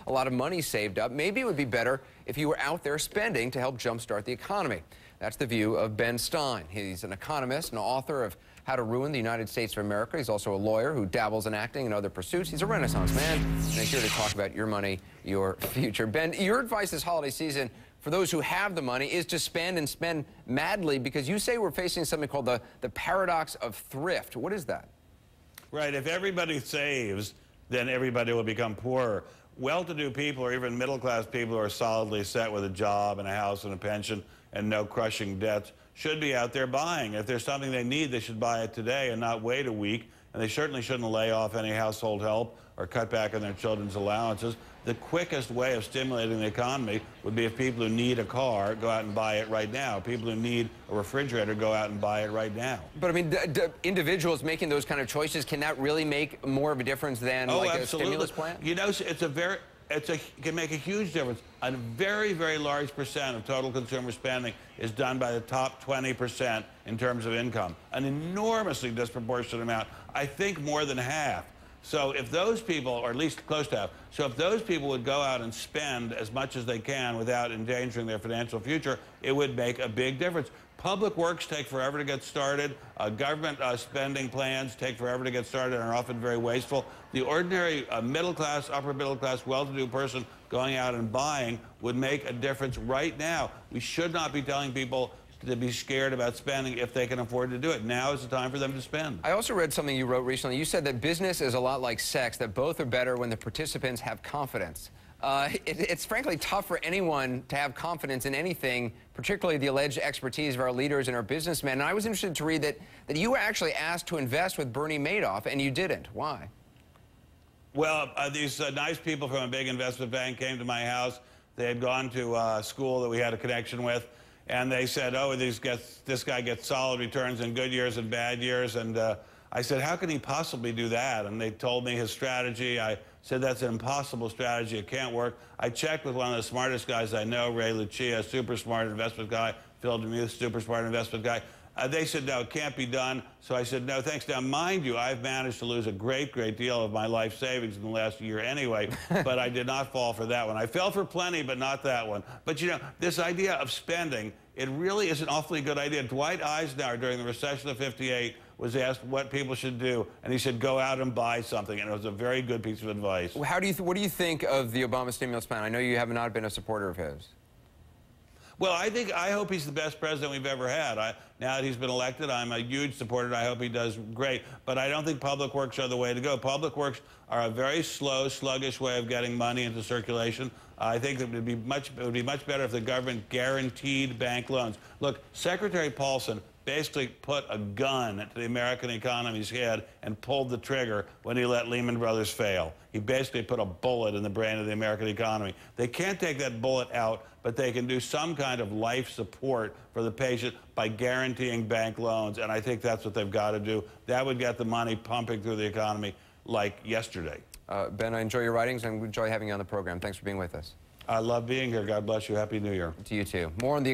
a lot of money saved up. Maybe it would be better if you were out there spending to help jumpstart the economy. That's the view of Ben Stein. He's an economist and author of How to Ruin the United States of America. He's also a lawyer who dabbles in acting and other pursuits. He's a Renaissance man, and he's here to talk about your money, your future. Ben, your advice this holiday season for those who have the money is to spend and spend madly, because you say we're facing something called the paradox of thrift. What is that? Right. If everybody saves, then everybody will become poorer. Well-to-do people, or even middle-class people who are solidly set with a job and a house and a pension and no crushing debts, should be out there buying. If there's something they need, they should buy it today and not wait a week. And they certainly shouldn't lay off any household help or cut back on their children's allowances. The quickest way of stimulating the economy would be if people who need a car go out and buy it right now. People who need a refrigerator go out and buy it right now. But I mean, individuals making those kind of choices, can that really make more of a difference than like absolutely. A stimulus plan? You know, it can make a huge difference. A very, very large percent of total consumer spending is done by the top 20% in terms of income. An enormously disproportionate amount. I think more than half. So if those people, or at least close to half, so if those people would go out and spend as much as they can without endangering their financial future, it would make a big difference. Public works take forever to get started. Government spending plans take forever to get started and are often very wasteful. The ordinary middle class, upper middle class, well-to-do person going out and buying would make a difference right now. We should not be telling people to be scared about spending if they can afford to do it. Now is the time for them to spend. I also read something you wrote recently. You said that business is a lot like sex, that both are better when the participants have confidence. It's frankly tough for anyone to have confidence in anything, particularly the alleged expertise of our leaders and our businessmen. And I was interested to read that you were actually asked to invest with Bernie Madoff, and you didn't. Why? Well, these nice people from a big investment bank came to my house. They had gone to a school that we had a connection with, and they said, oh, this guy gets solid returns in good years and bad years. And I said, how can he possibly do that? And they told me his strategy. I said, that's an impossible strategy. It can't work. I checked with one of the smartest guys I know, Ray Lucia, super smart investment guy, Phil DeMuth, super smart investment guy. They said, no, it can't be done. So I said, no, thanks. Now, mind you, I've managed to lose a great deal of my life savings in the last year anyway, but I did not fall for that one. I fell for plenty, but not that one. But, you know, this idea of spending, it really is an awfully good idea. Dwight Eisenhower, during the recession of '58, was asked what people should do, and he said, go out and buy something, and it was a very good piece of advice. What do you think of the Obama stimulus plan? I know you have not been a supporter of his. Well, I hope he's the best president we've ever had. Now that he's been elected, I'm a huge supporter. I hope he does great. But I don't think public works are the way to go. Public works are a very slow, sluggish way of getting money into circulation. I think it would be much better if the government guaranteed bank loans. Look, Secretary Paulson basically put a gun to the American economy's head and pulled the trigger when he let Lehman Brothers fail. He basically put a bullet in the brain of the American economy. They can't take that bullet out, but they can do some kind of life support for the patient by guaranteeing bank loans, and I think that's what they've got to do. That would get the money pumping through the economy like yesterday. Ben, I enjoy your writings and enjoy having you on the program. Thanks for being with us. I love being here. God bless you. Happy New Year. To you too. More on the